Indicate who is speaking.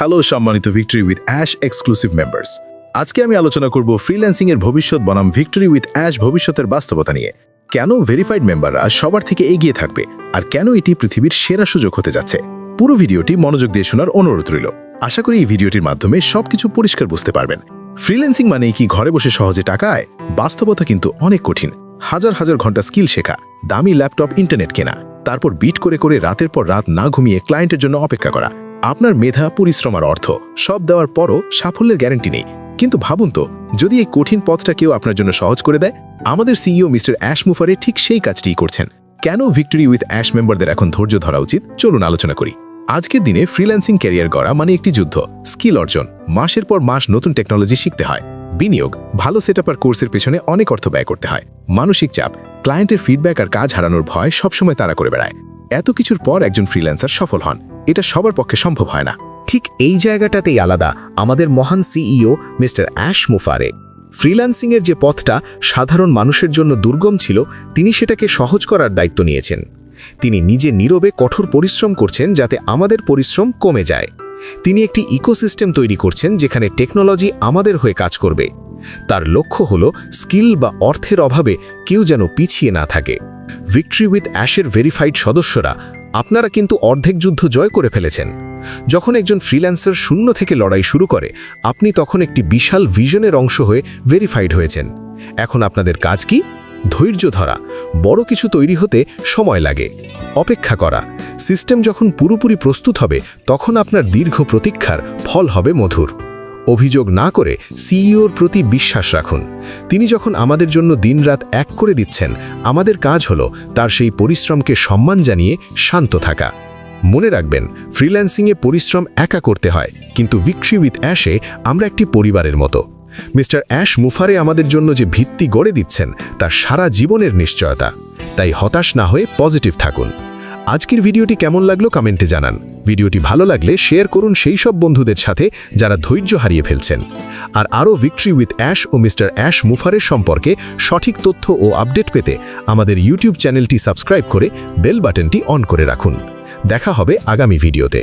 Speaker 1: Hello সম্মানিত victory with ash exclusive members. আজকে আমি আলোচনা করব ফ্রিল্যান্সিং এর ভবিষ্যৎ বনাম ভিক্টরি উইথ অ্যাশ ভবিষ্যতের বাস্তবতা নিয়ে। কেন ভেরিফাইড মেম্বাররা সবার থেকে এগিয়ে থাকবে আর কেন এটি পৃথিবীর সেরা সুযোগ হতে যাচ্ছে। পুরো ভিডিওটি মনোযোগ দিয়ে শোনার অনুরোধ রইল। আশা করি এই ভিডিওটির মাধ্যমে সবকিছু পরিষ্কার বুঝতে পারবেন। ফ্রিল্যান্সিং মানে কি ঘরে বসে সহজে টাকা আয়? বাস্তবতা কিন্তু অনেক কঠিন। হাজার হাজার ঘন্টা স্কিল শেখা, দামি ল্যাপটপ, ইন্টারনেট কেনা, তারপর বিট করে করে রাতের পর রাত না ঘুমিয়ে ক্লায়েন্টের জন্য অপেক্ষা করা। আপনার মেধা, পরিশ্রম আর অর্থ সব দেওয়ার পরও সাফল্যের গ্যারান্টি নেই। কিন্তু ভাবুন তো, যদি এই কঠিন পথটা কেউ আপনার জন্য সহজ করে দেয়। আমাদের সিইও মিস্টার অ্যাশ মুফারে ঠিক সেই কাজটিই করছেন। কেন ভিক্টরি উইথ অ্যাশ মেম্বারদের এখন ধৈর্য ধরা উচিত, চলুন আলোচনা করি। আজকের দিনে ফ্রিল্যান্সিং ক্যারিয়ার গড়া মানে একটি যুদ্ধ। স্কিল অর্জন, মাসের পর মাস নতুন টেকনোলজি শিখতে হয়। বিনিয়োগ, ভালো সেটআপ আর কোর্সের পেছনে অনেক অর্থ ব্যয় করতে হয়। মানসিক চাপ, ক্লায়েন্টের ফিডব্যাক আর কাজ হারানোর ভয় সবসময় তাড়া করে বেড়ায়। এত কিছুর পর একজন ফ্রিল্যান্সার সফল হন, এটা সবার পক্ষে সম্ভব হয় না।
Speaker 2: ঠিক এই জায়গাটাতেই আলাদা আমাদের মহান সিইও মিস্টার অ্যাশ মুফারে। ফ্রিল্যান্সিংয়ের যে পথটা সাধারণ মানুষের জন্য দুর্গম ছিল, তিনি সেটাকে সহজ করার দায়িত্ব নিয়েছেন। তিনি নিজে নীরবে কঠোর পরিশ্রম করছেন যাতে আমাদের পরিশ্রম কমে যায়। তিনি একটি ইকোসিস্টেম তৈরি করছেন যেখানে টেকনোলজি আমাদের হয়ে কাজ করবে। তার লক্ষ্য হলো স্কিল বা অর্থের অভাবে কেউ যেন পিছিয়ে না থাকে। ভিক্টরি উইথ অ্যাশের ভেরিফাইড সদস্যরা, আপনারা কিন্তু অর্ধেক যুদ্ধ জয় করে ফেলেছেন। যখন একজন ফ্রিল্যান্সার শূন্য থেকে লড়াই শুরু করে, আপনি তখন একটি বিশাল ভিশনের অংশ হয়ে ভেরিফাইড হয়েছেন। এখন আপনাদের কাজ কি? ধৈর্য ধরা। বড় কিছু তৈরি হতে সময় লাগে। অপেক্ষা করা। সিস্টেম যখন পুরোপুরি প্রস্তুত হবে, তখন আপনার দীর্ঘ প্রতীক্ষার ফল হবে মধুর। অভিযোগ না করে সিইওর প্রতি বিশ্বাস রাখুন। তিনি যখন আমাদের জন্য দিনরাত এক করে দিচ্ছেন, আমাদের কাজ হলো তার সেই পরিশ্রমকে সম্মান জানিয়ে শান্ত থাকা। মনে রাখবেন, ফ্রিল্যান্সিংয়ে পরিশ্রম একা করতে হয়, কিন্তু ভিক্টরি উইথ অ্যাশে আমরা একটি পরিবারের মতো। মিস্টার অ্যাশ মুফারে আমাদের জন্য যে ভিত্তি গড়ে দিচ্ছেন, তার সারা জীবনের নিশ্চয়তা। তাই হতাশ না হয়ে পজিটিভ থাকুন। আজকের ভিডিওটি কেমন লাগলো কমেন্টে জানান। ভিডিওটি ভালো লাগলে শেয়ার করুন সেই সব বন্ধুদের সাথে যারা ধৈর্য হারিয়ে ফেলছেন। আর আরও ভিক্টরি উইথ অ্যাশ ও মিস্টার অ্যাশ মুফারের সম্পর্কে সঠিক তথ্য ও আপডেট পেতে আমাদের ইউটিউব চ্যানেলটি সাবস্ক্রাইব করে বেল বাটনটি অন করে রাখুন। দেখা হবে আগামী ভিডিওতে।